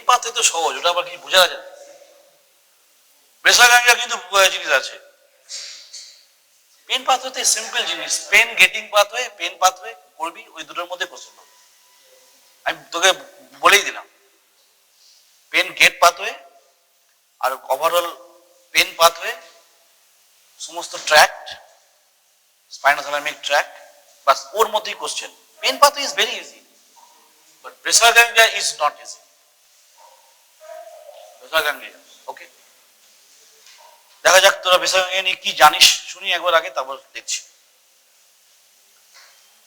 Pathway তো সহজ, ওটা আবার কিছু বোঝা যায় না। বেসাল গ্যাংলিয়া কিন্তু জিনিস আছে। পেন পাথওয়েতে সিম্পল জিনিস, pain getting pathway, pain pathway করবি, ওই দুটোর মধ্যে কোশ্চেন হবে। আমি তোকে বলেই দিলাম, পেন গেট পাথওয়ে আর ওভারঅল পেন পাথওয়ে, সমস্ত ট্র্যাক্ট, স্পাইনোথ্যালামিক ট্র্যাক্ট, বাস ওর মধ্যেই question. Pain pathway is very easy, but basal ganglia is not easy. Basal ganglia, okay, দেখা যাক তোরা বেসাল গ্যাংলিয়া নিয়ে কি জানিস, শুনি একবার আগে, তারপর দেখছি।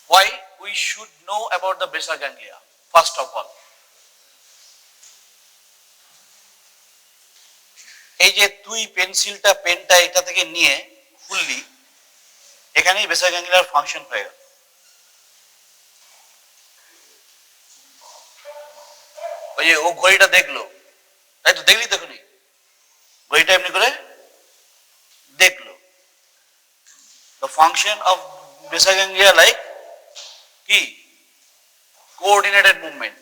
Why we should know about the basal ganglia? First of all, এই যে তুই পেন্সিলটা পেনটা এটা থেকে নিয়ে ফুললি, এখানেই বেসাল গ্যাংলিয়ার ফাংশন হয়ে গেল। ওই যে ও ঘড়িটা দেখলো, তাই তো, দেখলি দেখুনি, ঘড়িটা এমনি করে দেখলো। The function of basal ganglia like কি, কোঅর্ডিনেটেড মুভমেন্ট।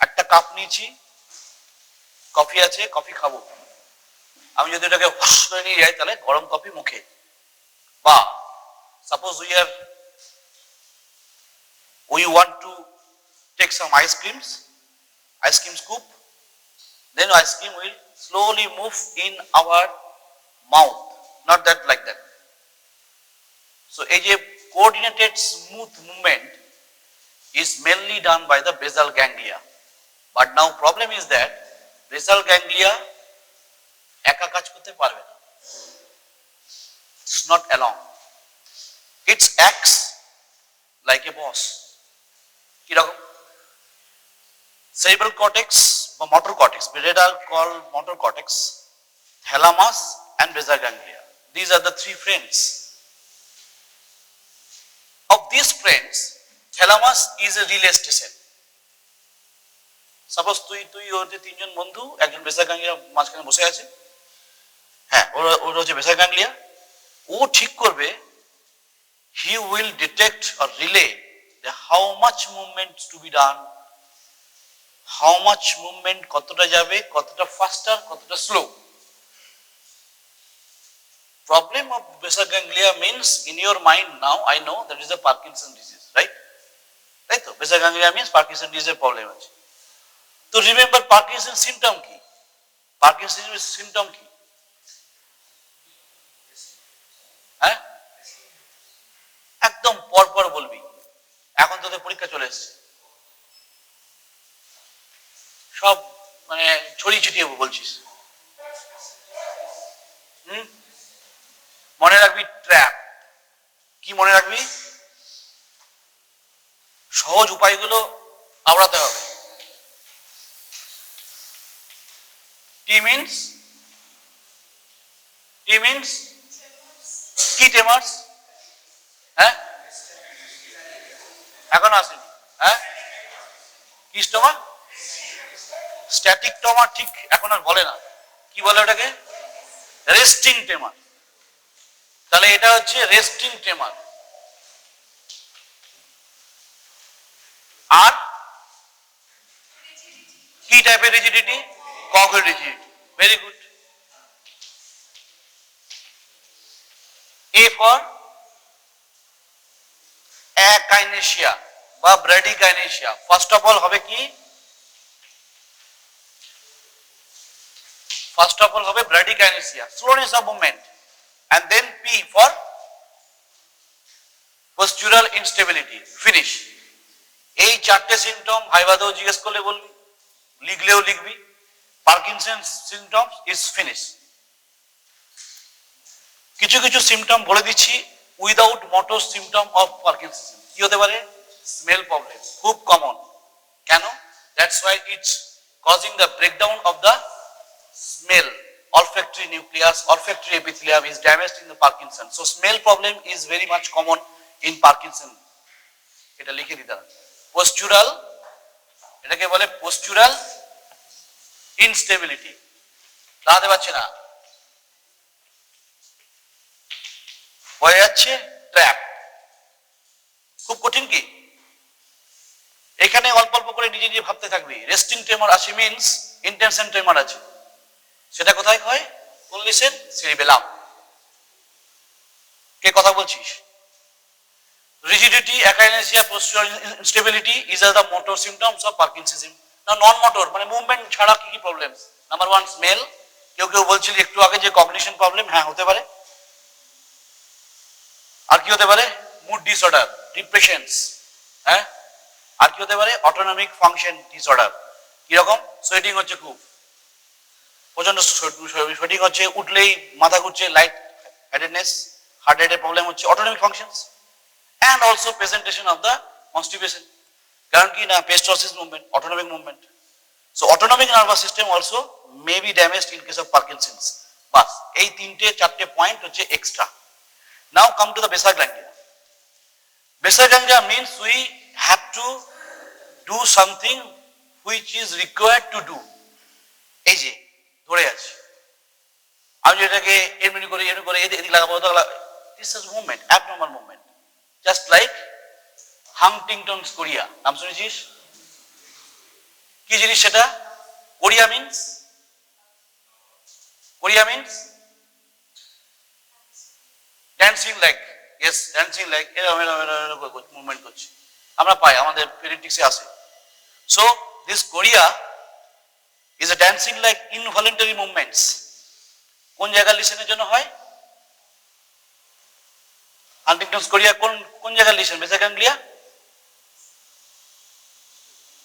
একটা কাপ নিয়েছি, কফি আছে, কফি খাবো, আমি যদি এটাকে হুস করে নিয়ে যাই তাহলে গরম কফি মুখে, বা suppose we want to take some ice cream scoop, then ice cream will slowly move in our mouth, not that like that. So এই যে coordinated smooth movement is mainly done by the basal ganglia, but now problem is that basal ganglia একা কাজ করতে পারবে না, it's not alone, it acts like a boss। কিরকম, cerebral cortex বা motor cortex, better called motor cortex, thalamus and basal ganglia, these are the three friends. Of these friends, thalamus is a relay station. Suppose তুই ওর যে তিনজন বন্ধু, একজন basal ganglia মাঝখানে বসে আছে, হ্যাঁ ওর হচ্ছে বেসাল গ্যাংলিয়া, ও ঠিক করবে, he will detect or relay how much movement to be done, how much movement কতটা যাবে, কতটা faster, কতটা slow. Problem of basal ganglia means in your mind now I know that is a Parkinson disease, right? Right? So basal ganglia means Parkinson disease problem আছে। তো remember Parkinson symptom কি? Parkinson symptom কি? হ্যাঁ, একদম পর বলবি, এখন তোদের পরীক্ষা চলে এসেছে, সব মানে ছড়িয়ে ছিটিয়ে বলছিস। মনে রাখবি ট্র্যাপ কি, মনে রাখবি সহজ উপায়গুলো আওড়াতে হবে। টি মিনস কি, টেমার্স, হ্যাঁ এখন আসেনি, হ্যাঁ কি স্টোমা, স্ট্যাটিক টমা, ঠিক এখন আর বলে না, কি বলে ওটাকে, রেস্টিং টেমার। তাহলে এটা হচ্ছে রেস্টিং টেমার। আর কি টাইপের rigidity, cognitive rigidity, very good. A for akinesia বা ব্র্যাডিকাইনেশিয়া। ফার্স্ট অফ অল হবে কি, ফার্স্ট অফ অল হবে bradykinesia, slowness of movement, and then P for postural instability, finish। এই চারটে সিমটম ভাইবাতেও জিজ্ঞেস করলে বলবি, লিখলেও লিখবি, পার্কিনসন সিমটমস ইজ ফিনিশ। কিছু কিছু সিমটম বলে দিচ্ছি without motor symptom of Parkinson. কি হতে পারে, স্মেল প্রবলেম, খুব কমন। কেন, that's why it's causing the breakdown of the smell, olfactory nucleus, olfactory epithelium is damaged in the Parkinson. So smell problem is very much common in Parkinson. এটা লিখে দিতে হবে। Postural, এটাকে বলে postural instability, দাঁড়াতে পারছে না, হয়ে যাচ্ছে ট্র্যাপ। খুব কঠিন কি, এখানে অল্প অল্প করে নিজে নিজে ভাবতে থাকবি, রেস্টিং ট্রেমর আছে মিন্স ইন্টেনশন ট্রেমর আছে, সেটা কোথায় হয়? পুললিসের সেরিবেলাম। কে কথা বলছিস? rigidity, akinesia, postural instability is are the motor symptoms of Parkinsonism. Now non-motor মানে মুভমেন্ট ছাড়া কি কি প্রবলেমস? নাম্বার 1 স্মেল, কেউ কেউ বলছিল একটু আগে যে কগনিশন প্রবলেম, হ্যাঁ হতে পারে। আর কি হতে পারে? মুড ডিসঅর্ডার, ডিপ্রেশনস, হ্যাঁ। আর কি হতে পারে? Autonomic function disorder. কিরকম? সোয়েটিং হচ্ছে খুব, প্রচন্ড সোয়েটিং হচ্ছে, উঠলেই মাথা ঘুরছে, লাইট হেডেডনেস, হার্ট রেটের প্রবলেম হচ্ছে, autonomic functions. And also presentation of the constipation. কারণ কি না, pestosis movement, autonomic movement. So autonomic nervous system also may be damaged in case of Parkinson's. বাস এই তিনটে চারটে পয়েন্ট হচ্ছে extra. Now come to the basal ganglia. Basal ganglia means we have to do something which is required to do. এই যে ধরে আছে, আমি এটাকে এমনি করে এদিকে লাগাবো, this is movement, abnormal movement. Just like Huntington's chorea, নাম শুনেছিস? কি জিনিস সেটা? chorea means dancing like, yes, dancing like movement করছে, আমরা পাই আমাদের পেডিয়াট্রিক্সে আছে। So this chorea is a dancing like involuntary movements. কোন জায়গায় লিসেনের জন্য হয়? হান্টিংটনস কোরিয়া কোন জায়গায় লিসেন? Basal ganglia.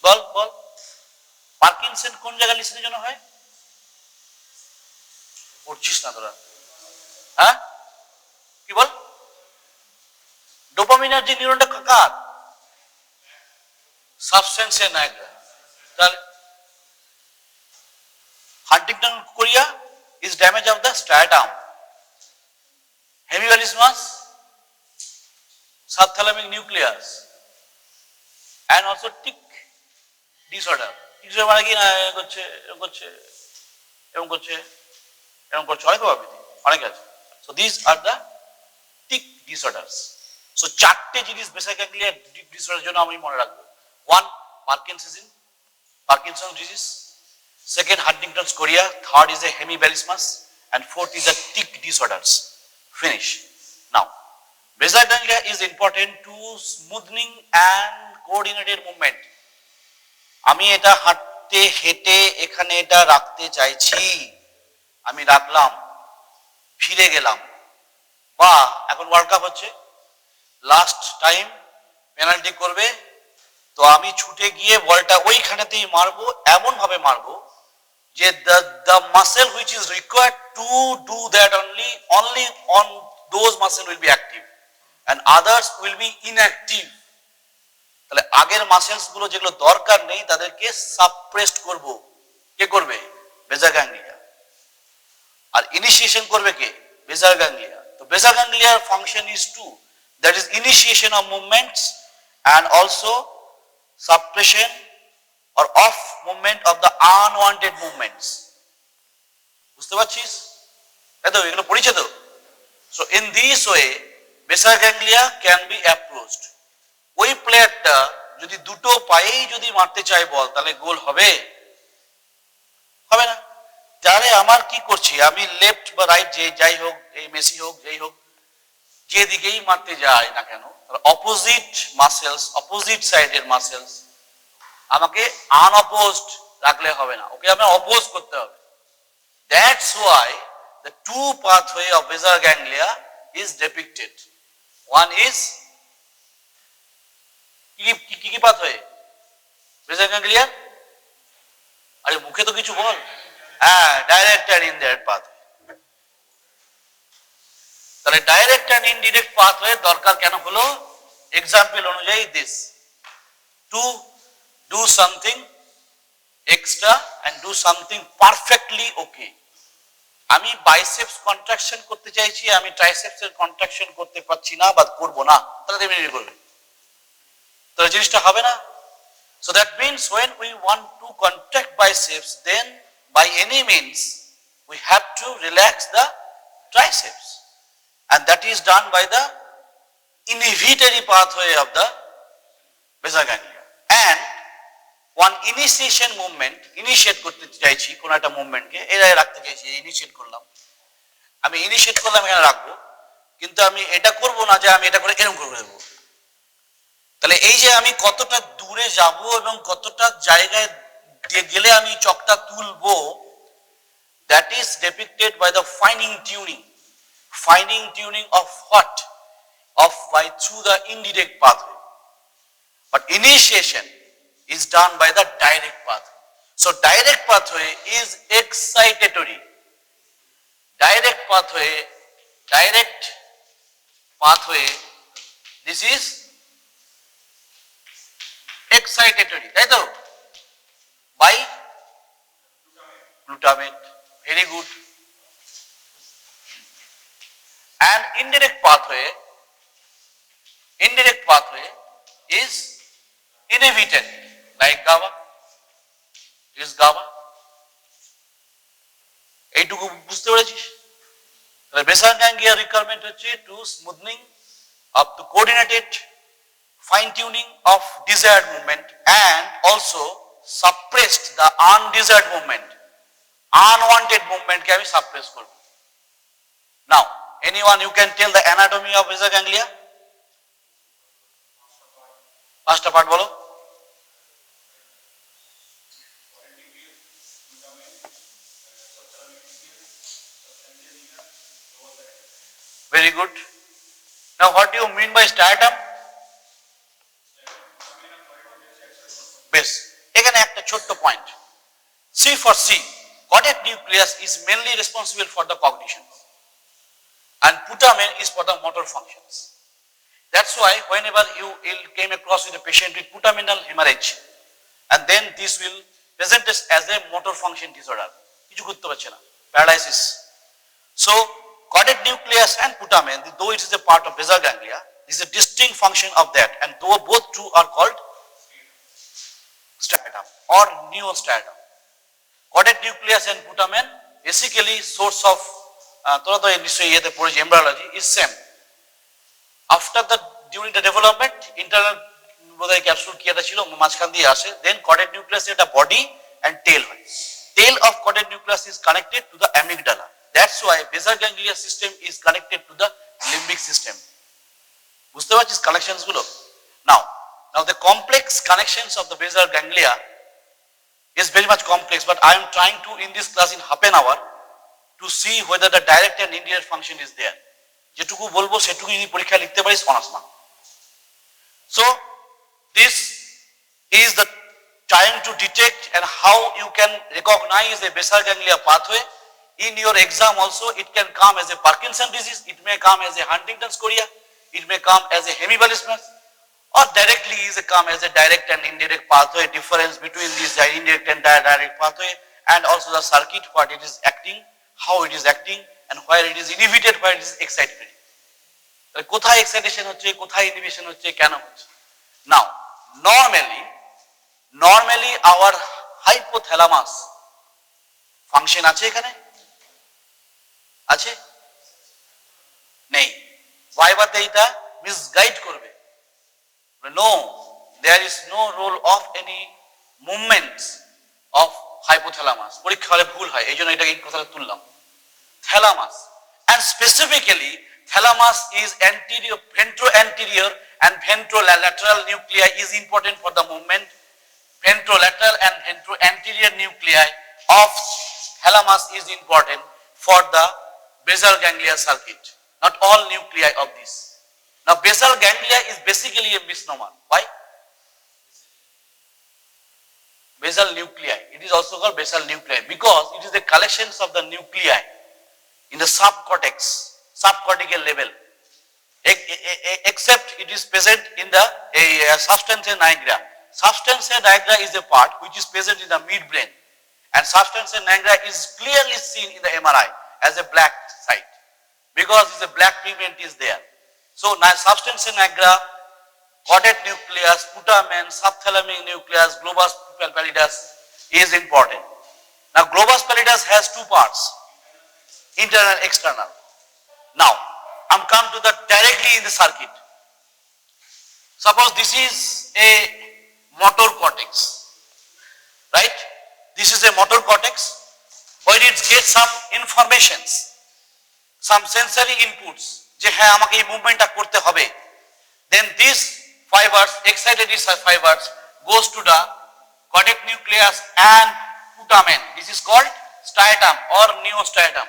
বল। পার্কিনসন কোন জায়গায় লিসেনের জন্য হয়? পড়ছিস না তোরা, হ্যাঁ? কি বল? ডোপামিনার্জিক নিউরনটা কার? সাবস্টেন্সিয়া নাইগ্রা। তাহলে Huntington Korea is damage of the striatum, hemivalismus, subthalamic nucleus, and also tic disorder. মানে কি না, এরকম করছে অনেক ভাবে, অনেক আছে। So these are the tic disorders. So চারটে জিনিস বেসাল গ্যাংলিয়া ডিসঅর্ডারের জন্য আমি মনে রাখবো। 1 Parkinson's disease, second Huntington's chorea, third is a hemivalismus, and fourth is the tic disorders. Finish. Now basal ganglia is important to smoothing and coordinated movement. আমি এটা হাঁটতে হেঁটে এখানে এটা রাখতে চাইছি, আমি রাখলাম, ফিরে গেলাম, বা এখন ওয়ার্ল্ড কাপ হচ্ছে, লাস্ট টাইম পেনাল্টি করবে, তো আমি ছুটে গিয়ে বলটা ওইখানেতেই মারবো, এমন ভাবে মারবো যে the muscle which is required to do that only on those muscle will be active and others will be inactive. তাহলে আগের মাসেলস গুলো যেগুলো দরকার নেই তাদেরকে সাপ্রেসড করব। কে করবে? Basal ganglia. আর ইনিশিয়েশন করবে কে? Basal ganglia. তো বেসাল গ্যাংলিয়ার function is to, that is initiation of movements and also suppression or off movement of the unwanted movements. বুঝতে পারছিস? এতো এগুলো পড়িছে তো? So in this way basal ganglia can be approached. ওই প্লেয়ারটা যদি দুটো পায়েই যদি মারতে চায় বল, তাহলে গোল হবে? হবে না। তাহলে আমার কি করছি, আমি লেফট বা রাইট যে যাই হোক, এই মেসি হোক যেই হোক, যেদিকেই মারতে যায় না কেন, অপোজিট মাসেলস, অপোজিট সাইডের মাসেলস আমাকে আনঅপোজড রাখলে হবে না, ওকে আমি অপোজ করতে হবে। That's why the two pathway of basal ganglia is depicted. One is কি pathway? basal ganglia, আরে মুখে তো কিছু বল। হ্যাঁ, direct and indirect pathway. তাহলে ডাইরেক্ট অ্যান্ড ইনডিরেক্ট পাথওয়ে দরকার কেন হলো? এক্সাম্পল অনুযায়ী this, to do something extra and do something perfectly okay. আমি বাইসেপস কন্ট্রাকশন করতে চাইছি, আমি ট্রাইসেপসের কন্ট্রাকশন করতে পারছি না বা করবো না, তাহলে এমনি করবে, তাহলে জিনিসটা হবে না। So that means when we want to contract biceps, then by any means we have to relax the triceps, and that is done by the inhibitory pathway of the basal ganglia. And one initiation movement, initiate করতে চাইছি কোনো একটা মুভমেন্টকে, এটা রাখতে চাইছি, initiate করলাম, আমি initiate করলাম এখানে রাখবো, কিন্তু আমি এটা করব না যে আমি এটা করে এরকম করে দেবো। তাহলে এই যে আমি কতটা দূরে যাব এবং কতটা জায়গায় গেলে আমি চকটা তুলবো, that is depicted by the fine tuning of what, of by through the indirect pathway, but initiation is done by the direct pathway. So direct pathway is excitatory, direct pathway, this is excitatory, তাই তো, by putamen, very good. And indirect pathway is inhibited, like GABA, is GABA. এইটুকু বুঝতে পেরেছিস? তাহলে basal ganglia requirement হচ্ছে to smoothing of the coordinated fine tuning of desired movement and also suppressed the undesired movement, unwanted movement কে আমি suppress করব। Now anyone you can tell the anatomy of basal ganglia? পাঁচটা part বলো। Very good. Now what do you mean by striatum? বেশ, এখানে একটা ছোট্ট point, C for C, caudate nucleus is mainly responsible for the cognition and putamen is for the motor functions. That's why whenever you came across with a patient with putamental hemorrhage, and then this will present as a motor function disorder, কিছু করতে পারছে না, paralysis. So caudate nucleus and putamen, though it is a part of basal ganglia, this is a distinct function of that, and though both two are called striatum or neostriatum. Caudate nucleus and putamen basically source of তোরা তো নিশ্চয়ই ইয়েতে পড়েছি embryology is same. After the during the development internal বোধহয় capsule কি একটা ছিল মাঝখান দিয়ে আসে, then caudate nucleus এটা body and tail হয়, tail of caudate nucleus is connected to the amygdala. That's why basal ganglia system is connected to the limbic system. বুঝতে পারছিস কানেকশনস গুলো? Now the complex connections of the basal ganglia is very much complex, but I am trying to in this class in half an hour to see whether the direct and indirect function is there. যেটুকু বলবো সেটুকু যদি পরীক্ষা লিখতে পারিস honours না। So this is the time to detect and how you can recognize a basal ganglia pathway. In your exam also it can come as a Parkinson disease, it may come as a Huntington's chorea, it may come as a hemiballismus, or directly is come as a direct and indirect pathway, difference between these indirect and direct pathway, and also the circuit, what it is acting, how it is acting, and where it is inhibited, where it is excited. কোথায় excitation হচ্ছে, কোথায় inhibition হচ্ছে, কেন হচ্ছে? Now normally our hypothalamus function আছে এখানে, আছে নেই, ভাইবাতে এটা মিসগাইড করবে। No, there is no role of any movements of hypothalamus. পরীক্ষা হলে ভুল হয়, এই জন্য এটাকে এই কথাটা তুললাম। Thalamus, and specifically thalamus is anterior, ventro-anterior and ventrolateral nuclei is important for the movement. Ventrolateral and ventro-anterior nuclei of thalamus is important for the basal ganglia circuit. Not all nuclei of this. Now basal ganglia is basically a misnomer. Why? Basal nuclei. It is also called basal nuclei because it is the collections of the nuclei in the subcortex, subcortical level. Except it is present in the substantia nigra. Substantia nigra is a part which is present in the midbrain, and substantia nigra is clearly seen in the MRI as a black site because the black pigment is there. So now substantia nigra, caudate nucleus, putamen, subthalamic nucleus, globus pallidus is important. Now globus pallidus has two parts, internal and external. Now I'm come to the directly in the circuit. Suppose this is a motor cortex. right? This is a motor cortex where it gets some informations, some sensory inputs, যে হ্যাঁ আমাকে এই মুভমেন্টটা করতে হবে। Then these fibers, excited fibers, goes to the caudate nucleus and putamen. This is called striatum or neostriatum.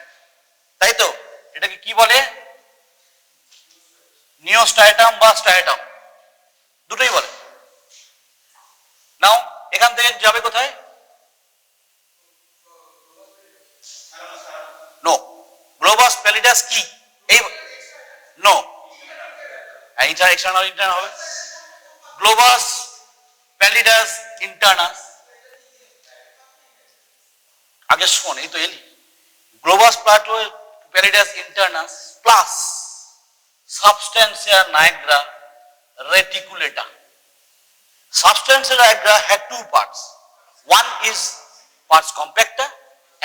তাই তো? এটাকে কি বলে? নিওস্ট্রাইটাম বা স্ট্রাইটাম, দুটোই বলে। নাও এখান থেকে যাবে কোথায়? নো, গ্লোবাস প্যালিডাস কি? এই নো, এক্সটার্নাল ইন্টারনাল হবে। গ্লোবাস প্যালিডাস ইন্টারনাস, আগে শোন, এই তো এলি। Globus pallidus internus plus substantia nigra reticulata. Substantia nigra had two parts. One is pars compacta,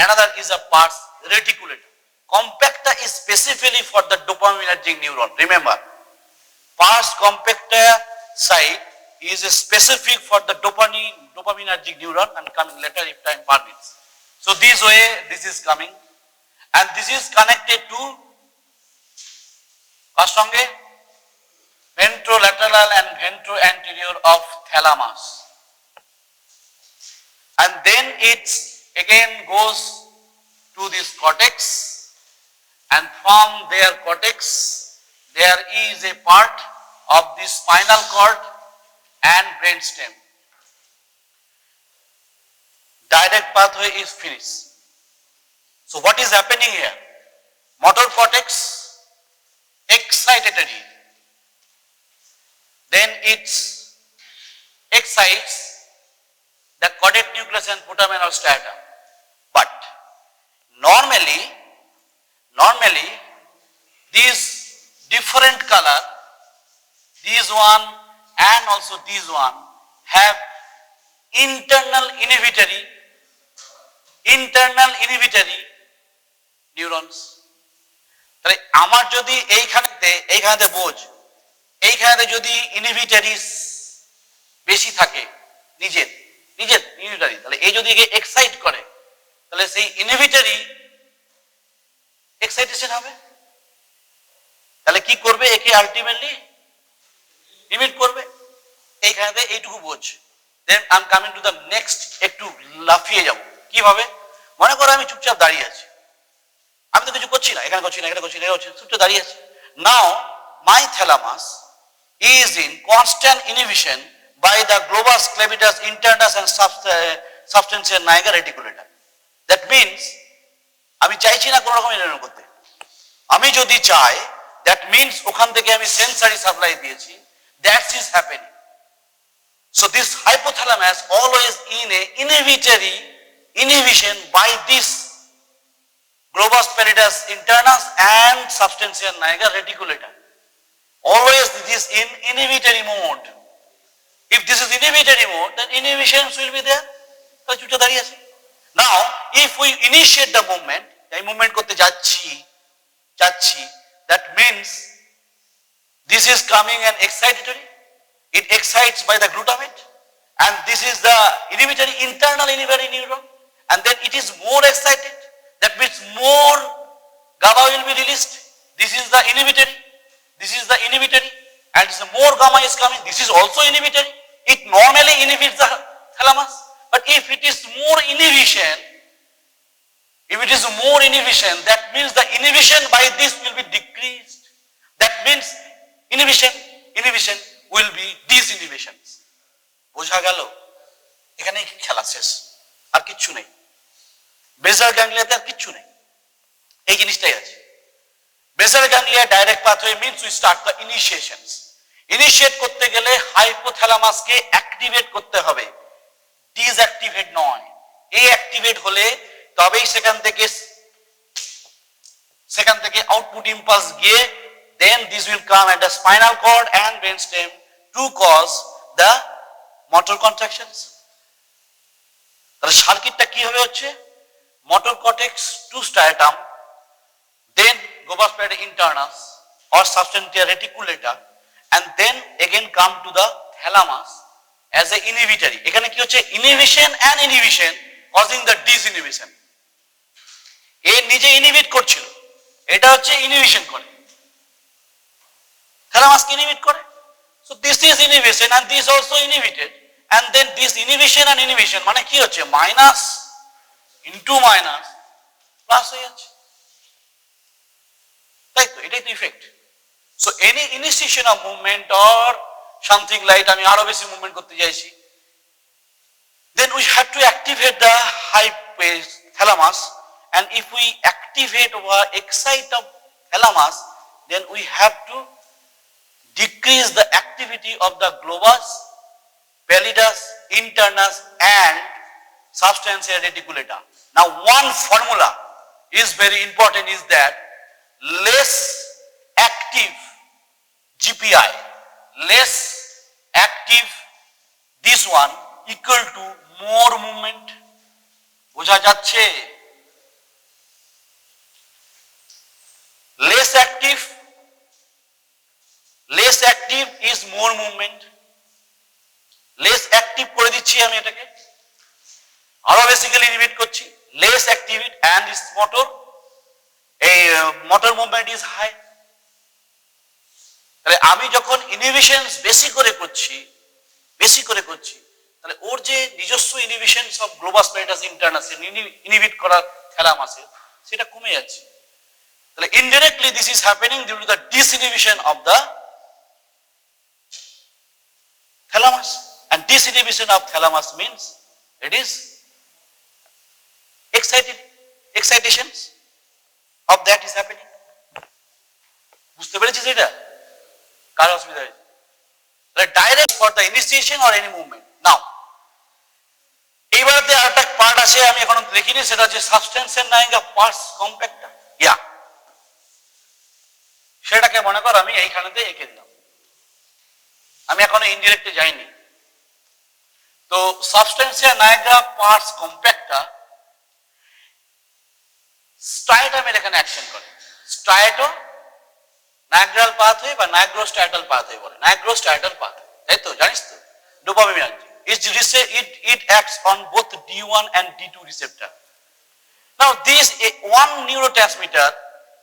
another is a pars reticulata. Compacta is specifically for the dopaminergic neuron. Remember, pars compacta side is specific for the dopaminergic neuron, and coming later if time permits. So this way this is coming, and this is connected to কার সঙ্গে? ventrolateral and ventroanterior of thalamus, and then it again goes to this cortex, and from their cortex there is a part of the spinal cord and brainstem. Direct pathway is finished. So what is happening here? Motor cortex excitatory, then it excites the caudate nucleus and putamen or striatum. But normally these different color, these one and also these one, have internal inhibitory neurons. তাহলে আমার যদি এইখানেতে বোঝ, এইখানেতে যদি ইনহিবিটরিস বেশি থাকে, নিজের inhibitory, তাহলে এই যদি একে এক্সাইট করে, তাহলে সেই ইনহিবিটরি এক্সাইটেশন হবে। তাহলে কি করবে? একে আলটিমেটলি লিমিট করবে। এইখানেতে এইটুকু বোঝ। Then I am coming to the next, একটু লাফিয়ে যাব। কিভাবে? মনে করো আমি চুপচাপ দাঁড়িয়ে আছি, আমি তো কিছু করছি না, এখানে করছি না, চুপচাপ দাঁড়িয়ে আছি। নাও my thalamus is in constant inhibition by the globus pallidus internus and substantia nigra reticulata. That means আমি চাইছি না কোন রকম ইনহিবিশন করতে। আমি যদি চাই, that means ওখান থেকে আমি সেন্সরি সাপ্লাই দিয়েছি, that is happening. So this hypothalamus always in a inhibition by this globus pallidus internus and substantia nigra reticulata. Always this is in inhibitory mode. If this is inhibitory mode, then inhibitions will be there. Now, if we initiate the movement, এই movement করতে যাচ্ছি, that means this is coming an excitatory. It excites by the glutamate, and this is the internal inhibitory neuron, and then it is more excited. That means more GABA will be released. This is the inhibitory, and more gamma is coming. This is also inhibitory. It normally inhibits the thalamus, but if it is more inhibition, that means the inhibition by this will be decreased. That means inhibition will be disinhibitions. বোঝা গেল? এখানে খেলা শেষ, আর কিচ্ছু নেই। Basal গ্যাংলিয়াতে আর কিচ্ছু নেই, এই জিনিসটাই আছে। Basal ganglia direct pathway means we start the initiations. Initiate করতে গেলে হাইপোথ্যালামাসকে অ্যাক্টিভেট করতে হবে, ডিসঅ্যাক্টিভেট নয়। এই অ্যাক্টিভেট হলে তবেই সেখান থেকে আউটপুট ইম্পালস গিয়ে then this will come at the spinal cord and brainstem to cause the motor contractions. তাহলে সার্কিটটা কি হবে হচ্ছে? motor cortex to striatum, then globus pallidus internus or substantia reticulata, and then again come to the thalamus, as a inhibitory. এখানে কি হচ্ছে inhibition and inhibition causing the disinhibition. এ নিজে inhibit করছিল, এটা হচ্ছে ইনহিবিশন করে, থ্যালামাসকে ইনহিবিট করে। So this is inhibition and this also inhibited, and then this inhibition and inhibition মানে কি হচ্ছে মাইনাস ইনটু মাইনাস প্লাস হয়ে যাচ্ছে, তাই তো? এটাই তো effect. So any initiation of movement or something like আমি আরো বেশি মুভমেন্ট করতে চাইছি, then we have to activate the hypothalamus, and if we activate or excite of thalamus, then we have to decrease the activity of the globus, pallidus, internus and substantia reticulata. Now one formula is very important, is that less active GPI, less active this one equal to more movement. বোঝা যাচ্ছে? less active is more movement. less active করে দিচ্ছি আমি এটাকে, আরো basically inhibit করছি, less activity and is motor, এই motor movement is high. তাহলে আমি যখন ইনহিবিশন বেশি করে করছি তাহলে ওর যে নিজস্ব ইনহিবিশন সব গ্লোবাস প্যালিডাস ইন্টারনাস ইনহিবিট করার থ্যালামাসে সেটা কমে যাচ্ছে। তাহলে indirectly this is happening due to the disinhibition of the thalamus, and disinhibition of thalamus means it is excitations of that is happening. বুঝতে পেরেছিস এটা? কার অসুবিধা হয়েছে? Direct for the initiation or any movement. Now এইবারে আরেকটা part আছে আমি এখনো দেখিনি, সেটা হচ্ছে সাবস্টেন্সিয়া নাইগ্রা পার্স কম্প্যাক্টা। সেটাকে মনে কর আমি এইখানেতে এঁকে দিলাম, আমি এখনো ইনডিরেক্টে যাইনি। তো সাবস্টেন্সিয়া নাইগ্রা পার্স কম্প্যাক্টা স্ট্রাইটামের এখানে অ্যাকশন করে। স্ট্রাইটো নাইগ্রাল পাথওয়ে বা নাইগ্রোস্ট্রাটাল পাথওয়ে বলে, নাইগ্রোস্ট্রাটাল পাথওয়ে, তাই তো? জানিস তো? Dopamine it acts on both D1 and D2 receptor. Now this one neurotransmitter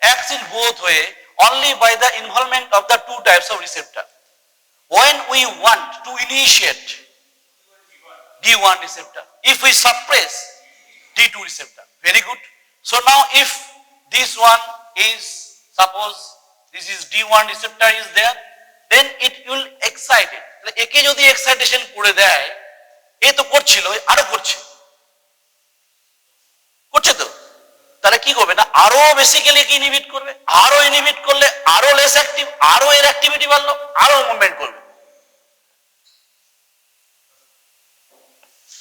acts in both way only by the involvement of the two types of receptor. When we want to initiate D1 receptor, if we suppress D2 receptor, very good. So now if this one is, suppose this is D1 receptor is there, then it will excite it. একে যদি excitation করে দেয়, এ তো করছিল আরো করছে তো, তাহলে কি করবে না আরো বেসিক্যালি কি ইনহিবিট করবে, আরো ইনহিবিট করলে আরো লেস অ্যাক্টিভ, আরো এর অ্যাক্টিভিটি বাড়লো, আরো মুভমেন্ট করবে।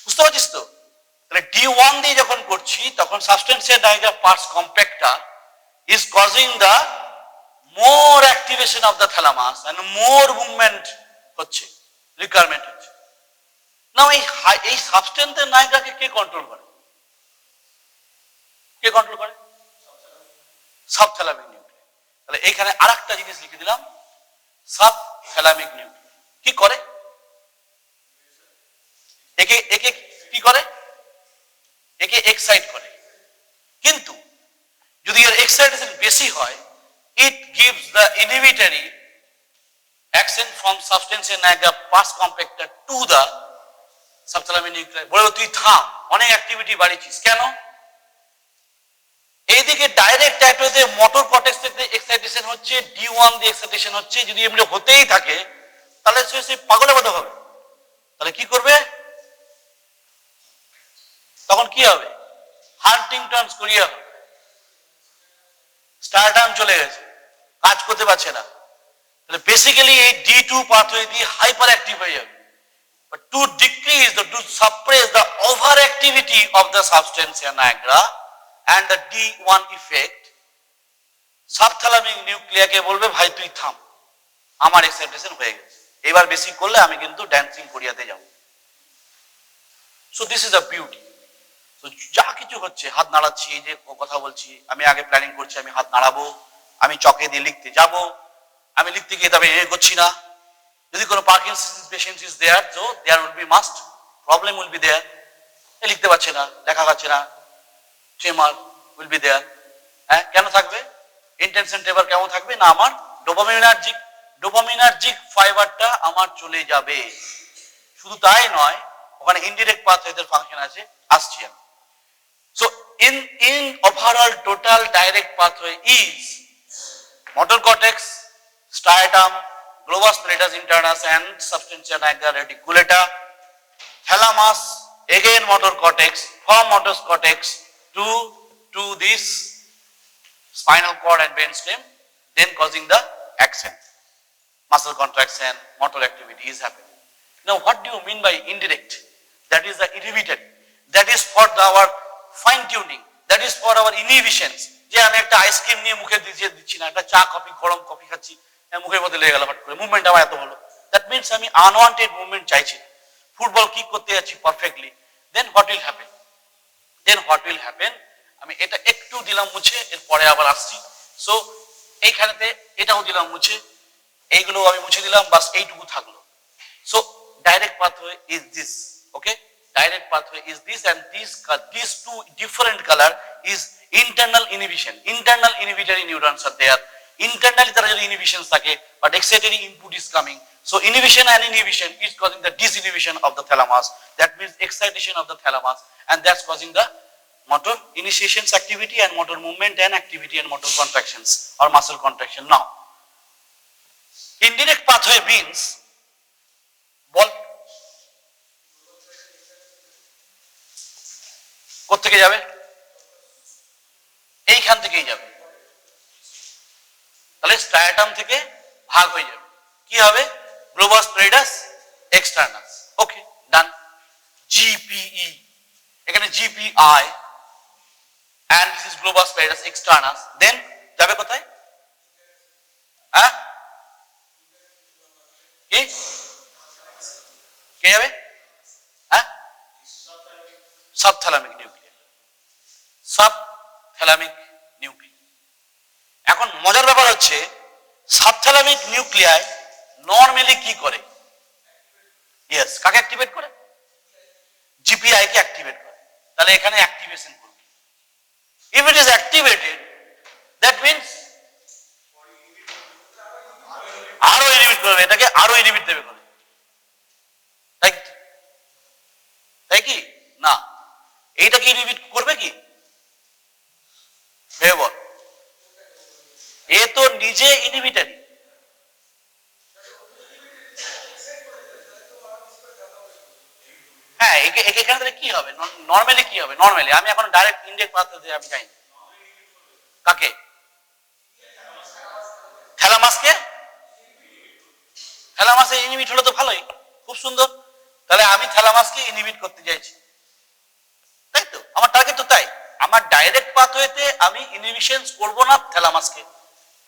বুঝতে পারছিস তো? তাহলে D1 দিয়ে যখন করছি তখন substantia nigra pars compacta is causing the more activation of the thalamus and more movement হচ্ছে, রিকোয়ারমেন্ট হচ্ছে। না এই সাবস্টেন্সিয়া নাইগ্রাকে কে কন্ট্রোল করে? সাবথ্যালামিক নিউক্লিয়াস। তাহলে এইখানে আরেকটা জিনিস লিখে দিলাম, সাবথ্যালামিক নিউক্লিয়াস কি করে? একে কি করে? একে এক্সাইট করে। কিন্তু যদি এর এক্সাইটেশন বেশি হয়, it gives the inhibitory action from substantia nigra pars compacta to the subthalamic nucleus. বলে তুই থাম, অনেক অ্যাক্টিভিটি বাড়িয়েছিস কেন? এইদিকে ডাইরেক্ট অ্যাক্টিভিটি মোটর কর্টেক্স থেকে এক্সাইটেশন হচ্ছে, D1 দিয়ে এক্সাইটেশন হচ্ছে, যদি এমনি হতেই থাকে তাহলে সে পাগলের মতো হবে। তাহলে কি করবে? তখন কি হবে? হান্টিংটন কোরিয়া হবে, স্টারডাম চলে গেছে, কাজ করতে পারছে না। তাহলে বেসিক্যালি এই D2 পাথওয়ে দিয়ে হাইপার অ্যাক্টিভ হয়ে যাবে। But to decrease, to suppress the overactivity of the substantia nigra and the D1 effect, সাবথ্যালামিক নিউক্লিয়াকে বলবে ভাই তুই থাম, আমার এক্সাইটেশন হয়ে গেছে, এবার বেশি করলে আমি কিন্তু ড্যান্সিং কোরিয়াতে যাব। So this is a beauty. তো যা কিছু হচ্ছে, হাত নাড়াচ্ছি, এই যে কথা বলছি, আমি আগে প্ল্যানিং করছি আমি হাত নাড়াবো, আমি চকে দিয়ে লিখতে যাব, আমি লিখতে গিয়ে তবে করছি না, যদি কোনো Parkinson's patient is there, so there will be must problem will be there. লিখতে পারছে না, লেখা যাচ্ছে না, tremor will be there. হ্যাঁ, কেন থাকবে? ইন্টেনশন টেম্পার কেমন থাকবে? না, আমার ডোপামিনার্জিক ফাইবারটা আমার চলে যাবে। শুধু তাই নয়, ওখানে ইনডিরেক্ট পাথওয়েতে ফাংশন আছে, আসছি আমি। So in overall total direct pathway is motor cortex, striatum, globus pallidus internus and substantia nigra reticulata, thalamus, again motor cortex, from motor cortex to this spinal cord and brainstem, then causing the action, muscle contraction, motor activity is happening. Now what do you mean by indirect? That is the inhibitory, that is for our fine tuning, that is for our inhibitions. যে আমি একটা ice cream নিয়ে মুখে দিচ্ছি না, একটা চা coffee গরম কফি খাচ্ছি, মুখের মধ্যে লেগে গেল হট করে, মুভমেন্ট আমার এত হলো, দ্যাট মিনস আমি আনওয়ান্টেড মুভমেন্ট চাইছি। ফুটবল কিক করতে যাচ্ছি perfectly, then what will happen, আমি এটা একটু দিলাম মুছে, এরপরে আবার আসছি। সো এইখানেতে এটাও দিলাম মুছে, এইগুলো আমি মুছে দিলাম, বাস এইটুকু থাকলো। So direct pathway is this, okay, direct pathway is this, and these two different color is internal inhibition. Internal inhibitory neurons are there. Internally there are inhibitions থাকে, but excitatory input is coming. So inhibition and inhibition is causing the disinhibition of the thalamus. That means excitation of the thalamus, and that's causing the motor initiations activity and motor movement and activity and motor contractions or muscle contraction. Now, indirect pathway means, বল কোত্থেকে যাবে? এইখান থেকেই যাবে। তাহলে স্ট্রায়াটাম থেকে ভাগ হয়ে যাবে, কি হবে? গ্লোবাস প্যালিডাস এক্সটার্নাস, ওকে, ডান। জিপিই, এখানে GPI and this is globus pallidus externus, then যাবে কোথায়? হ্যাঁ, কি কে যাবে? হ্যাঁ, সাবথ্যালামিক নিউক্লিয়াস, সাবথ্যালামিক নিউক্লিয়াস। এখন মজার ব্যাপার হচ্ছে, সাবথ্যালামিক নিউক্লিয়াই নরমালি কি করে? ইয়েস, কাকে অ্যাক্টিভেট করে? জিপিআই কে অ্যাক্টিভেট করে। তাহলে এখানে অ্যাক্টিভেশন করবে। If it is activated, that means আরো ইনহিবিট করবে, এটাকে আরো ইনহিবিট দেবে করে, তাই কি না? এইটাকে ইনহিবিট করবে কি? ভেবে বল, এ তো নিজে ইনহিবিটরি। হ্যাঁ, এখানে তাহলে কি হবে? নরমালি কি হবে? নরমালি আমি এখন ডাইরেক্ট ইনডিরেক্ট পাথওয়ে আমি যাই, কাকে? থ্যালামাসকে। থ্যালামাসে ইনহিবিট হলো তো ভালোই, খুব সুন্দর। তাহলে আমি থ্যালামাসকে ইনহিবিট করতে চাইছি, তাই তো? আমার টার্গেট তো তাই। আমার ডাইরেক্ট পাথওয়েতে আমি ইনহিবিশনস করব না থ্যালামাসকে,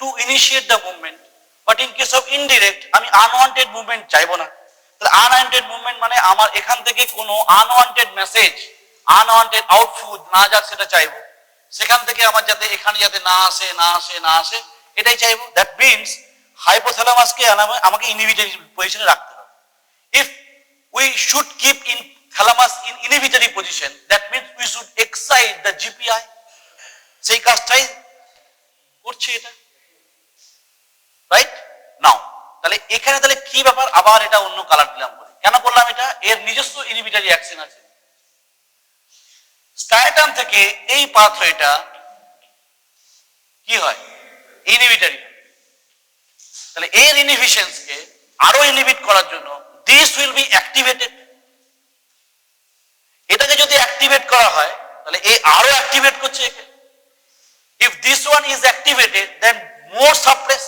to initiate the movement. But in case of indirect আমি আনওয়ান্টেড মুভমেন্ট চাইবো না। তাহলে আনওয়ান্টেড মুভমেন্ট মানে আমার এখান থেকে কোনো আনওয়ান্টেড মেসেজ, আনওয়ান্টেড আউটপুট না যাক সেটা চাইবো। সেখান থেকে আমার যাতে এখানে যাতে না আসে, এটাই চাইবো। দ্যাট মিনস হাইপোথ্যালামাসকে আমাকে ইনহিবিটরি পজিশনে রাখতে হবে। If we should keep in thalamus in inhibitory position, that means we should excite the GPI. সেই কাজটাই করছে এটা, রাইট? নাও তাহলে এখানে তাহলে কি ব্যাপার? আবার এটা অন্য কালার দিলাম বলে কেন করলাম এটা? এর নিজস্ব ইনহিবিটরি অ্যাকশন আছে। স্ট্রায়াটাম থেকে এই পাথওয়েটা কি হয়? ইনহিবিটরি। তাহলে এর ইনহিবিশনসকে আরো ইনহিবিট করার জন্য দিস উইল বি অ্যাক্টিভেটেড। এটাকে যদি অ্যাক্টিভেট করা হয় তাহলে এ আরো অ্যাক্টিভেট করছে একে। If this one is activated then more suppress.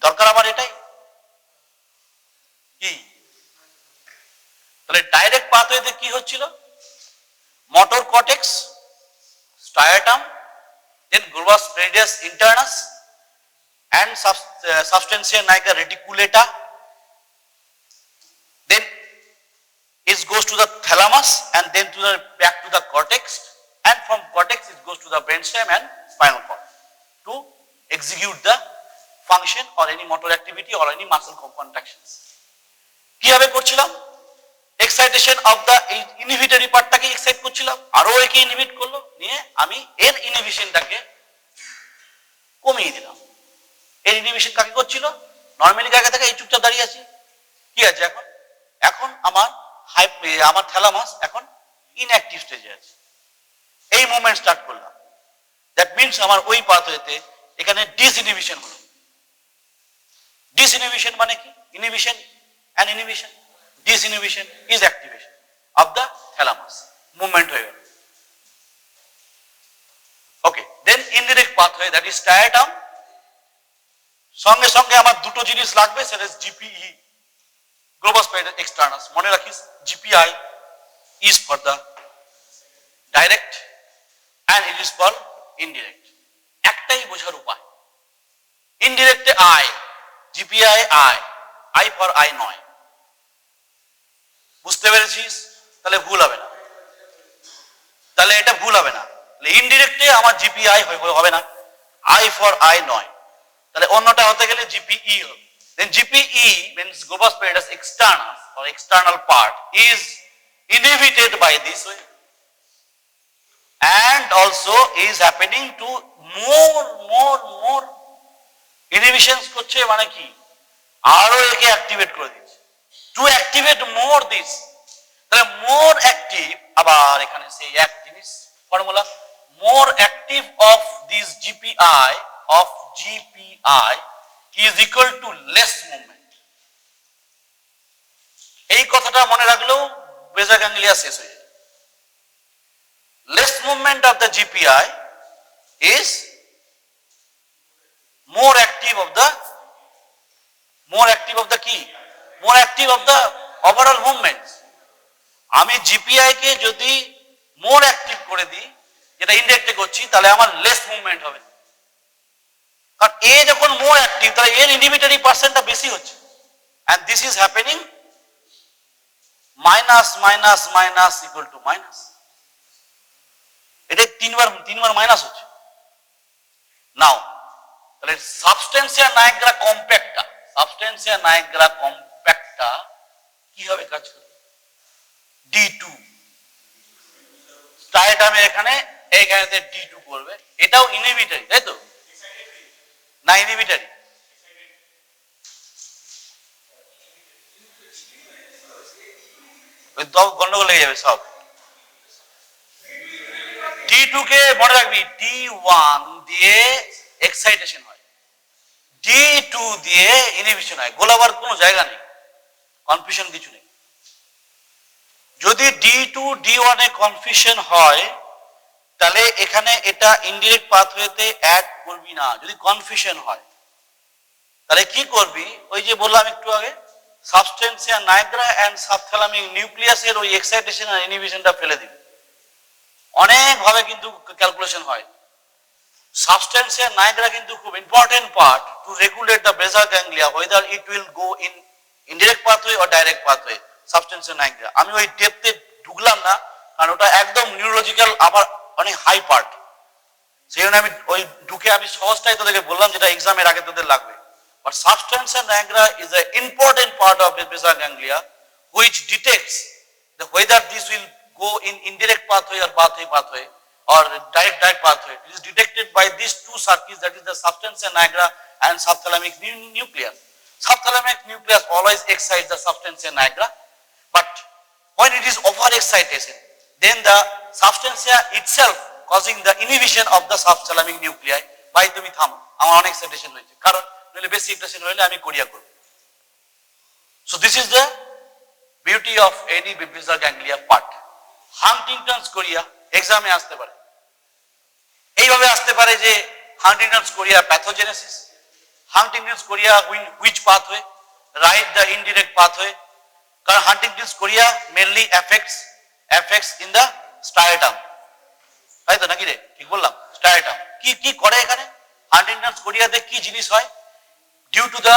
দরকার আমার এটাই কি? তাহলে ডাইরেক্ট পাথওয়েতে কি হচ্ছিল? Motor cortex, striatum, then globus pallidus internus and substantia nigra reticulata, then it goes to the thalamus and then to the back to the cortex, and from cortex it goes to the brainstem and spinal cord to execute the function or any motor activity or any muscle contractions. কিভাবে করছিলাম? Excitation of the inhibitory পার্টটাকে excite করছিলাম, আরো একে inhibit করলো, নিয়ে আমি এর ইনহিবিশনটাকে কমিয়ে দিলাম। এর ইনহিবিশন কাকে করছিল? নর্মালি কাকে থেকে এই চুপচাপ দাঁড়িয়ে আছি, কি আছে এখন? এখন আমার থ্যালামাস এখন ইনঅ্যাক্টিভ স্টেজে আছে, এই মুভমেন্ট স্টার্ট করলাম। দ্যাট মিনস আমার ওই পাথওয়েতে এখানে ডিসইনহিবিশন হলো। ডিসইনহিবিশন মানে কি? Inhibition and inhibition. Disinhibition is activation of the thalamus. Movement হয়ে গেল। Okay, then indirect pathway, that is striatum. সঙ্গে সঙ্গে আমার দুটো জিনিস লাগবে, সেটা GPE, globus pallidus externus. মনে রাখিস GPI is for the direct and it is for indirect. একটাই বোঝার উপায়, indirect I, GPI I for I নয়। বুঝতে পেরেছিস? তাহলে ভুল হবে না, তাহলে এটা ভুল হবে না। ইনডিরেক্টে আমার জিপিআই হবে না, আই ফর আই নয়, তাহলে অন্যটা হতে গেলে জিপিই হবে। দেন জিপিই means globus pallidus externus or external part is inhibited by this way and also is happening to more inhibitions করছে, মানে কি আরো একে অ্যাক্টিভেট করে দিচ্ছে। To activate more this, তাহলে more active, আবার এখানে সেই এক জিনিস formula, more active of this GPI is equal to less movement। এই কথাটা মনে রাখলেও বেসাল গ্যাংলিয়া শেষ হয়ে যায়। Less movement of the GPI is more active of the key, more active of the overall movements। আমি জিপিআই কে যদি মোর active করে দিই, যেটা ইনডিরেক্টে করছি, তাহলে আমার লেস মুভমেন্ট হবে। কারণ এ যখন মোর অ্যাক্টিভ, তাহলে এর ইনহিবিটরি পার্সেন্টটা বেশি হচ্ছে, and this is happening minus minus minus equal to minus. এটা তিনবার মাইনাস হচ্ছে। নাও তাহলে সাবস্টেন্সিয়া নাইগ্রা কম্প্যাক্টটা কিভাবে কাজ করে? D2 স্ট্রায়াটামে এইখানেতে D2 করবে, এটাও ইনহিবিটরি, তাই তো না? ইনহিবিটরি ওই তো গন্ডগোল লেগে যাবে সব। D2 কে মনে রাখবি, D1 দিয়ে এক্সাইটেশন হয়, D2 দিয়ে ইনহিবিশন হয়। গোলাবার কোনো জায়গা নেই, কনফিউশন কিছু নেই। যদি D2 D1 এ কনফিউশন হয়, তাহলে এখানে এটা ইনডিরেক্ট পাথওয়েতে অ্যাড করবি না। যদি কনফিউশন হয় তাহলে কি করবি? ওই যে বললাম একটু আগে, সাবস্টেন্সিয়া নাইগ্রা এন্ড সাবথ্যালামিক নিউক্লিয়াসের ওই এক্সাইটেশন আর ইনহিবিশনটা ফেলে দিবি। অনেক ভাবে কিন্তু ক্যালকুলেশন হয়। সাবস্টেন্সিয়া নাইগ্রা কিন্তু খুব important part to regulate the basal ganglia, whether it will go in indirect pathway or direct pathway, substantia nigra. আমি ওই ডেপথে ঢুকলাম না, কারণ ওটা একদম নিউরোলজিক্যাল, আবার অনেক হাই পার্ট। সেই জন্য আমি ওই ঢুকে আমি সহজটাই তোদেরকে বললাম, যেটা এক্সামের আগে তোদের লাগবে। But substantia nigra is an important part of the basal ganglia which detects the whether this will go in indirect pathway or pathway or direct pathway. It is detected by these two circuits, that is the substantia nigra and subthalamic nucleus. Subthalamic nucleus always excites the substantia nigra, but when it is overexcitation, then the substantia itself causing the inhibition of the subthalamic nuclei by তুমি থামো, আমার অনেক excitation হয়েছে, কারণ নইলে বেশি excitation হলে আমি কোরিয়া করব। So this is the beauty of any basal ganglia part. Huntington's chorea এক্সামে আসতে পারে, এইভাবে আসতে পারে যে Huntington's chorea pathogenesis, Huntington's chorea which pathway, right the indirect pathway, কারণ Huntington's chorea mainly affects in the striatum, তাই তো নাকি রে? ঠিক বললাম? striatum কি করে এখানে? Huntington's chorea তে কি জিনিস হয়? Due to the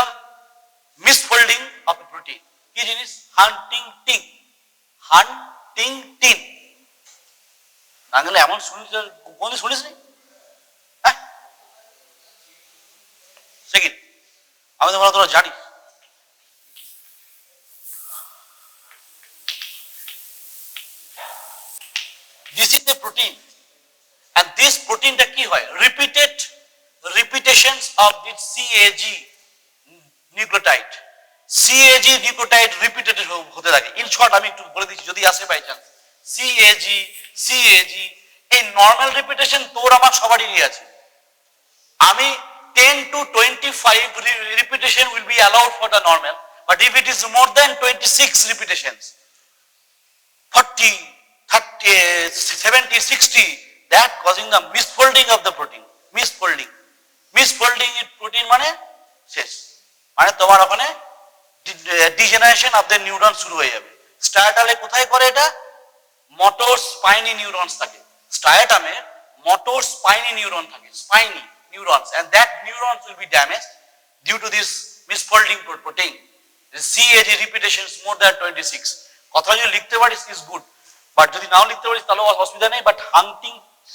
misfolding of a protein, কি জিনিস? Huntington বাংলা এমন শুনিস নি? সেকেন্ড আমি তো বলা তোরা জানি। This is the protein, and this protein টা কি হয়? Repeated repetitions of this CAG nucleotide. CAG nucleotide repeated হতে থাকে। In short আমি একটু বলে দিচ্ছি যদি আসে বাই চান্স। CAG এই নর্মাল রিপিটেশন তোর আমার সবারই আছে। আমি 10 to 25 repetition will be allowed for the normal, but if it is more than 26 repetitions, 40, 30, 70, 60, that causing the misfolding of the protein. Misfolding it protein মানে শেষ, মানে তোমার ওখানে ডিজেনারেশন অফ দ্য নিউরন শুরু হয়ে যাবে। স্টায়াটামে কোথায় করে এটা? মোটর স্পাইনি নিউরনস থাকে। স্টায়াটামে মোটর স্পাইনি নিউরন থাকে, spiny neurons, and that neurons will be damaged due to this misfolding protein. The CAG repetitions more than 26. কথা যদি লিখতে পারিস is good, but যদি নাও লিখতে পারিস তাহলে অসুবিধা নেই, বাট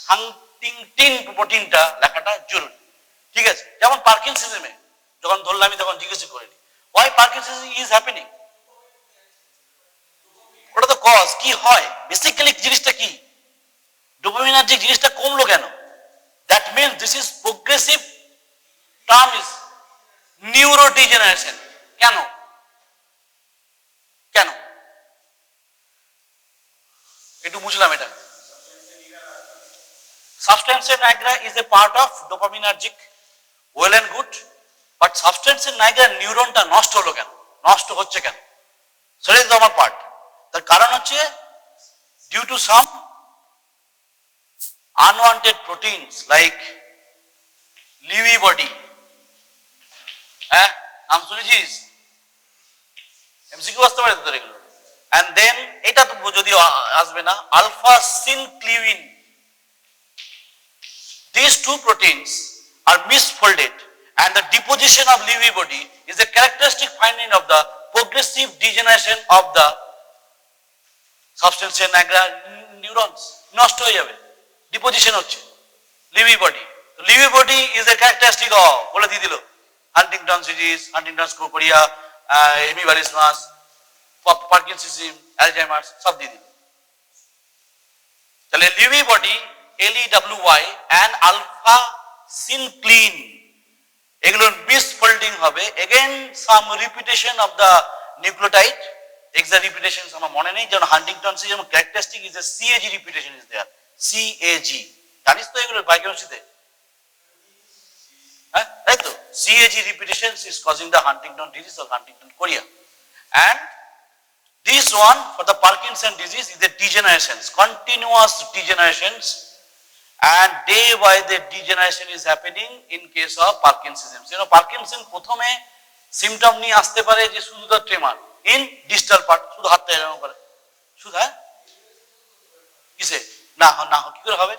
হান্টিংটিন প্রোটিনটা লেখাটা জরুরি, ঠিক আছে? যেমন পার্কিনসিজমে যখন ধরলাম আমি তখন জিজ্ঞেস করিনি why Parkinson is happening, ওটা তো কজ কি হয়, বেসিক্যালি জিনিসটা কি, ডোপামিনার্জিক জিনিসটা কমলো কেন? That means this is progressive term is neurodegeneration. কেন? কেন? একটু বুঝলাম এটা। Substantia nigra is a part of dopaminergic, well and good, but substantia nigra নিউরনটা নষ্ট হলো কেন? নষ্ট হচ্ছে কেন? সেটাই তো আমার পার্ট। তার কারণ হচ্ছে due to some unwanted proteins like Lewy body, হ্যাঁ নাম শুনেছিস? এমসিকিউ আসতে পারে তোদের এগুলো। and then এটা তো যদি আসবে না, alpha synuclein. These two proteins are misfolded, and the deposition of Lewy body is a characteristic finding of the progressive degeneration of the substantia nigra neurons. নষ্ট হয়ে যাবে, ডিপোজিশন হচ্ছে Lewy body. Lewy body is a characteristic of, বলে দিয়ে দিল, Huntington disease, Huntington chorea, hemiballismus, parkinsonism, Alzheimer's সব দিয়ে দিল। তাহলে Lewy body LEWY and alpha synuclein এগুলোর misfolding হবে, again some repetition of the nucleotide, exact repetitions আমার মনে নেই, যেমন হান্টিংটন সিজম characteristic is a CAG repetition is there, CAG জানিস তো এগুলো বায়োকেমিস্ট্রিতে, হ্যাঁ তাই তো? CAG repetitions is causing the Huntington disease or Huntington chorea, and this one for the Parkinson disease is the degenerations, continuous degenerations, and day by the degeneration is happening in case of Parkinsonism. You know, Parkinson প্রথমে symptom নিয়ে আসতে পারে যে শুধু the tremor in distal part, শুধু হাতটা এরকম করে, শুধু হ্যাঁ কিসে না না কি করে হবে?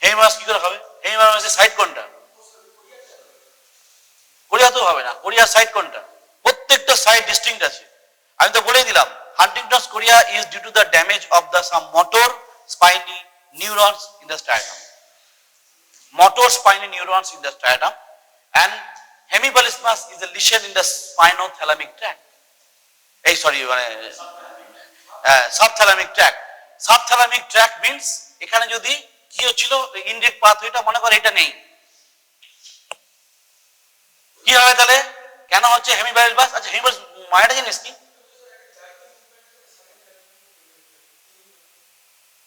হেমিবালিস কি করে হবে? হেমিবালিসের সাইড কোনটা? কোরিয়া তো হবে না, কোরিয়ার সাইড কোনটা? প্রত্যেকটা সাইড ডিস্টিংক্ট আছে। আমি তো বলেই দিলাম Huntington's chorea is due to the damage of the some motor spiny neurons in the striatum, motor spiny neurons in the striatum, and hemibalismus is a lesion in the spinothalamic tract. Subthalamic tract. Subthalamic tract means এখানে যদি কি হচ্ছিল indirect পাথওয়েটা মনে করে এটা নেই, কি হবে তাহলে? কেন হচ্ছে হেমিবালিসমাস? আচ্ছা হেমিবালিস মানেটা জানিস কি?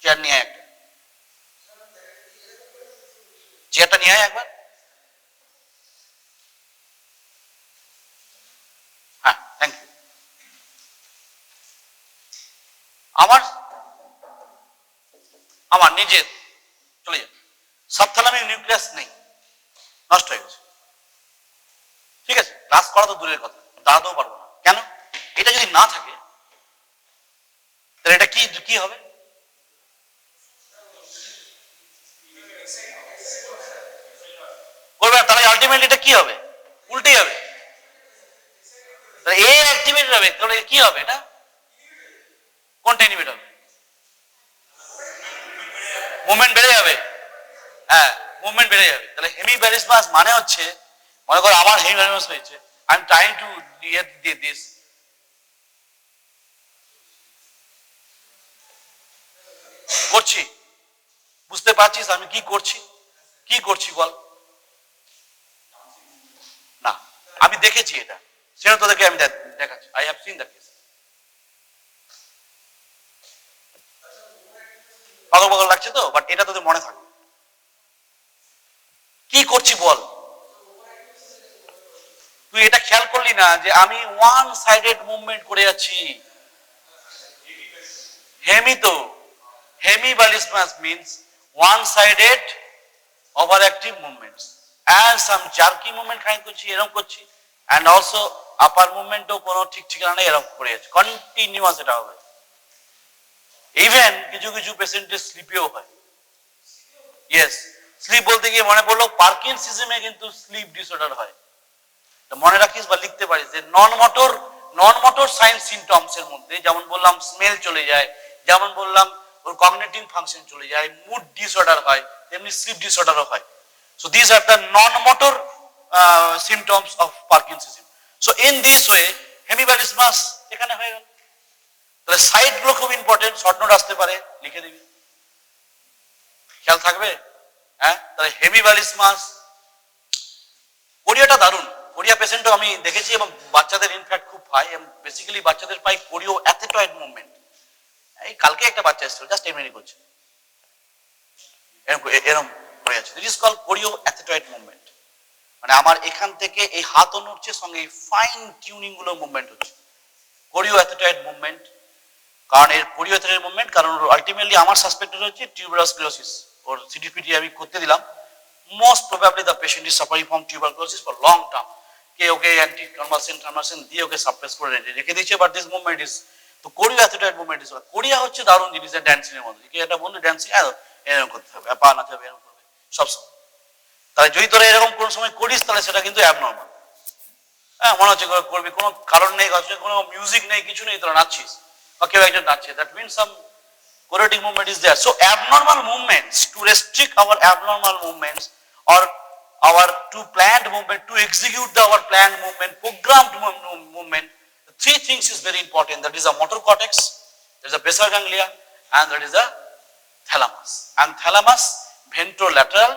চেয়ার নিয়ে একটা চেয়ারটা নিয়ে আয় একবার। হ্যাঁ থ্যাংক ইউ। আমার নিজের চলে যান, সাবথ্যালামিক নিউক্লিয়াস নেই, নষ্ট হয়ে গেছে, ঠিক আছে? ক্লাস করা তো দূরের কথা, দাঁড়াতেও পারবো না। কেন? এটা যদি না থাকে তাহলে এটা কি হবে? তাহলে আলটিমেটলি এটা কি হবে? উল্টে যাবে, এ অ্যাক্টিভেট হবে, তাহলে কি হবে? এটা কোনটা ইনহিবিট হবে? মুভমেন্ট বেড়ে যাবে, হ্যাঁ মুভমেন্ট বেড়ে যাবে। তাহলে হেমিবালিসমাস মানে হচ্ছে, মনে করো আবার হেমিবালিসমাস হয়েছে, I'm trying to get this. করছি, বুঝতে পারছিস আমি কি করছি? কি করছি বল? না, আমি দেখেছি এটা, সেটা তোদেরকে আমি দেখাচ্ছি। I have seen that case. পাগল পাগল লাগছে তো, বাট এটা তোদের মনে থাকবে। কি করছি বল? তুই এটা খেয়াল করলি না যে আমি ওয়ান সাইডেড মুভমেন্ট করে যাচ্ছি। হেমি তো, hemibalismus means one-sided overactive movements, and some jerky movement kind করছি, এরকম করছি, and also upper movement ও কোনো ঠিক ঠিকানা নেই, এরকম করে যাচ্ছে, কন্টিনিউয়াস এটা হবে। ইভেন কিছু কিছু পেশেন্টের স্লিপেও হয়। ইয়েস, স্লিপ বলতে গিয়ে মনে পড়লো পার্কিনসিজমে কিন্তু স্লিপ ডিসঅর্ডার হয়। মনে রাখিস বা লিখতে পারিস যে নন মোটর সাইন সিমটমস এর মধ্যে যেমন বললাম স্মেল চলে যায়, যেমন বললাম ওর কগনিটিভ ফাংশন চলে যায়, মুড ডিসঅর্ডার হয়, তেমনি স্লিপ ডিসঅর্ডারও হয়। So this are the non motor symptoms of parkinsonism. So in this way hemiballismus এখানে হয়ে গেল। তাহলে সাইড গুলো খুব ইম্পর্টেন্ট, শর্ট নোট আসতে পারে, লিখে দিবি, খেয়াল থাকবে। হ্যাঁ, তাহলে হেমিবালিসমাস, কোরিয়াটা দারুণ। কোরিয়া পেশেন্টও আমি দেখেছি এবং বাচ্চাদের ইনফ্যাক্ট খুব পাই, বেসিক্যালি বাচ্চাদের পাই কোরিও অ্যাথেটয়েড মুভমেন্ট। এই কালকে একটা বাচ্চা এসেছিল, জাস্ট এমনি করছে, এরকম হয়ে যাচ্ছে। This is call কোরিও athetoid movement, মানে আমার এখান থেকে এই হাতও নড়ছে, সঙ্গে এই ফাইন টিউনিং গুলো মুভমেন্ট হচ্ছে, কোরিও অ্যাথেটয়েড মুভমেন্ট। কারণ এর কোরিও অ্যাথেটয়েড মুভমেন্ট, কারণ আলটিমেটলি আমার সাসপেক্টেড হচ্ছে টিউবারকুলোসিস। ওর সিটিপিটি আমি করতে দিলাম, most probably the patient is suffering from tuberculosis for long term. কে ওকে অ্যান্টি কনভালসেন্ট দিয়ে ওকে সাপ্রেস করে রেখে দিয়েছে, বাট দিস মুভমেন্ট ইজ, তো chorea athetoid movement is, chorea হচ্ছে দারুণ জিনিস, ড্যান্সিং এর মধ্যে। এটা বললে ড্যান্সিং এরকম করতে হবে, পা নাচতে হবে, এরকম করবে সবসময়। তাহলে যদি তোরা এরকম কোন সময় করিস তাহলে সেটা কিন্তু অ্যাবনর্মাল। হ্যাঁ, মনে হচ্ছে করবি, কোনো কারণ নেই, কোনো মিউজিক নেই, কিছু নেই, তোরা নাচছিস বা কেউ একজন নাচছে, that means some choretic movement is there. So abnormal movements, to restrict our abnormal movements or our to planned movement, to execute our planned movement, programmed movement, the three things is very important. That is a motor cortex, there is a basal ganglia, and there is a thalamus. And thalamus, ventrolateral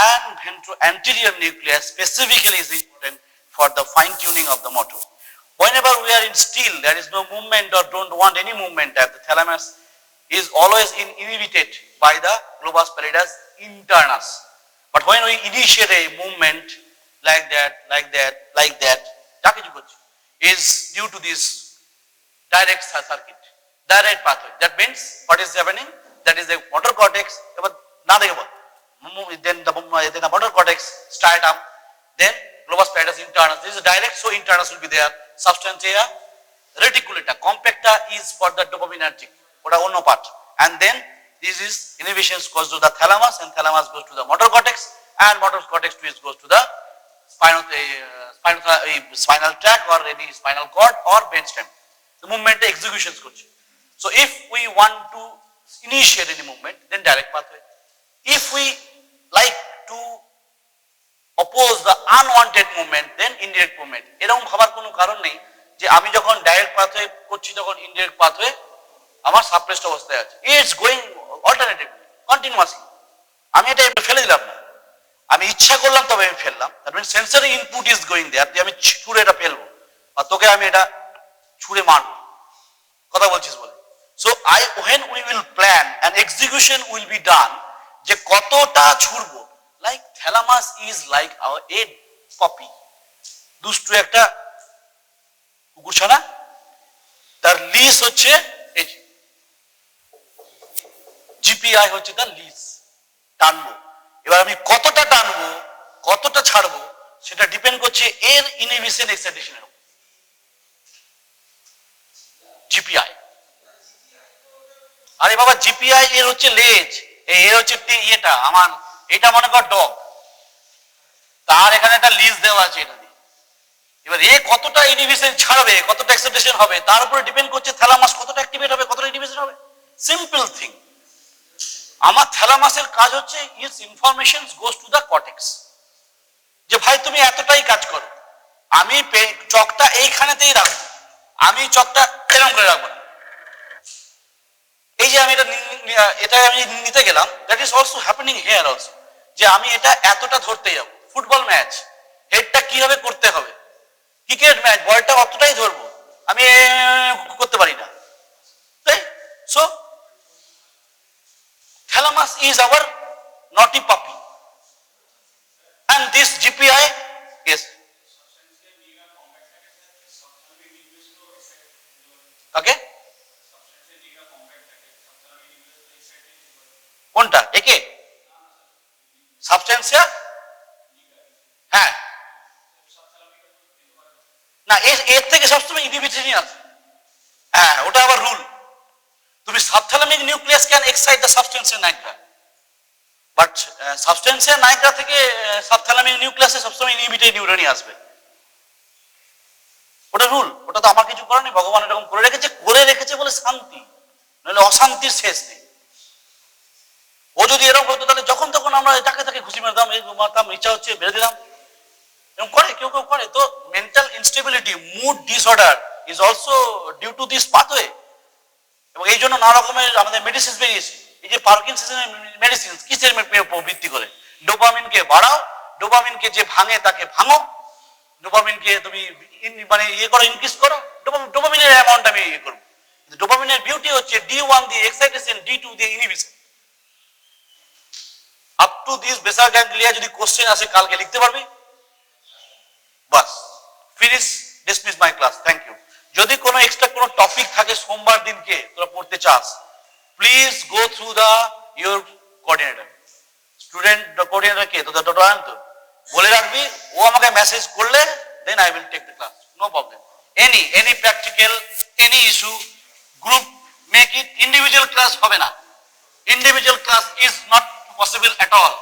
and anterior nucleus specifically is important for the fine tuning of the motor. Whenever we are in still, there is no movement or don't want any movement, at the thalamus is always inhibited by the globus pallidus internus. But when we initiate a movement like that, is due to this direct circuit, direct pathway. That means what is happening? That is the motor cortex. Then the motor cortex start up. Then globus pallidus internus. This is direct, so internus will be there. Substantia reticulata compacta is for the dopamine-producing. ওটা অন্য part, and then this is inhibition goes to the thalamus, and thalamus goes to the motor cortex, and motor cortex goes to the spinal tract or any spinal cord or brainstem. The movement executions করছে. So if we want to initiate any movement, then direct pathway. If we like to oppose the unwanted movement, then indirect movement. এরকম ভাবার কোনো কারণ নেই যে আমি যখন direct pathway করছি তখন ইনডিরেক্ট পাথওয়ে আমার সাপ্রেসড অবস্থায় আছে। It's going alternatively continuously. আমি এটা ফেলে দিলাম না, আমি ইচ্ছা করলাম তবে আমি ফেললাম। That means sensory input is going there, যে আমি ছুঁড়ে এটা ফেলবো আর তোকে আমি এটা ছুঁড়ে মারবো, কথা বলছিস বলে। So when we will plan and execution will be done, যে কতটা ছুঁড়বো, like thalamus is like our a puppy, দুষ্টু একটা কুকুরছানা, তার লিস হচ্ছে এই জিপিআই হচ্ছে তার লিজ, টানবো। এবার আমি কতটা টানবো কতটা ছাড়বো সেটা ডিপেন্ড করছে এর ইনহিবিশন এক্সাইটেশনের উপর। জিপিআই, আরে বাবা জিপিআই এর হচ্ছে লেজ, এর হচ্ছে ইয়েটা আমার, এটা মনে কর ডগ, তার এখানে একটা লিজ দেওয়া আছে এটা দিয়ে। এবার এ কতটা ইনহিবিশন ছাড়বে, কতটা এক্সাইটেশন হবে তার উপরে ডিপেন্ড করছে থ্যালামাস কতটা অ্যাক্টিভেট হবে, কতটা ইনহিবিশন হবে। সিম্পল থিং, আমার থ্যালামাসের কাজ হচ্ছে it's information goes to the cortex, যে ভাই তুমি এতটাই কাজ করো, আমি চকটা এইখানেতেই রাখবো, আমি চকটা এরকম করে রাখবো না। এই যে আমি এটা আমি নিতে গেলাম, that is also happening here also, যে আমি এটা এতটা ধরতে যাবো। ফুটবল ম্যাচ হেডটা কিভাবে করতে হবে, ক্রিকেট ম্যাচ বলটা অতটাই ধরবো, আমি করতে পারি না, তাই? So thalamus is our naughty puppy and this GPI, yes, okay, কোনটা একে সাবস্টেন্সিয়া? হ্যাঁ, না এর থেকে সবসময় ইনহিবিটরি আছে। হ্যাঁ, ওটা আবার রুল। তুমি subthalamic nucleus can excite the substantia nigra, but substantia nigra থেকে সাবথ্যালামিক নিউক্লিয়াসে সবসময় ইনহিবিটরি নিউরনই আসবে। ওটা রুল, ওটা তো আমার কিছু করার নেই, ভগবান এরকম করে রেখেছে বলে শান্তি, নাহলে অশান্তির শেষ নেই। ও যদি এরকম হতো তাহলে যখন তখন আমরা যাকে তাকে ঘুষি মারতাম, ইচ্ছা হচ্ছে বেড়ে দিলাম, এরকম করে কেউ কেউ করে। তো mental instability, mood disorder is also due to this pathway. এবং এই জন্য নানা রকমের আমাদের মেডিসিন বেরিয়েছে। এই যে পার্কিনসনের মেডিসিন কিসের ভিত্তি করে? ডোপামিনকে বাড়াও, ডোপামিনকে যে ভাঙে তাকে ভাঙো, ডোপামিনকে তুমি মানে ইয়ে করো, ইনক্রিজ করো, ডোপামিনের অ্যামাউন্ট আমি ইয়ে করবো। ডোপামিনের বিউটি হচ্ছে D1 দিয়ে এক্সাইটেশন, D2 দিয়ে inhibition. Up to this basal ganglia যদি কোশ্চেন আসে কালকে লিখতে পারবি, বাস finish, dismiss my class, thank you. যদি কোনো এক্সট্রা কোনো টপিক থাকে সোমবার দিনকে তোরা পড়তে চাস, please go through the your coordinator, student coordinator কে তোদের তো বলে রাখবি, ও আমাকে মেসেজ করলে then I will take the class, no problem. Any practical, any issue, group make it, individual class হবে না, individual class is not possible at all.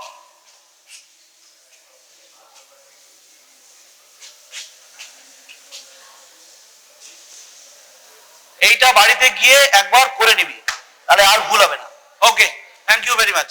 এইটা বাড়িতে গিয়ে একবার করে নিবি, তাহলে আর ভুল হবে না। ওকে, থ্যাংক ইউ ভেরি মাচ।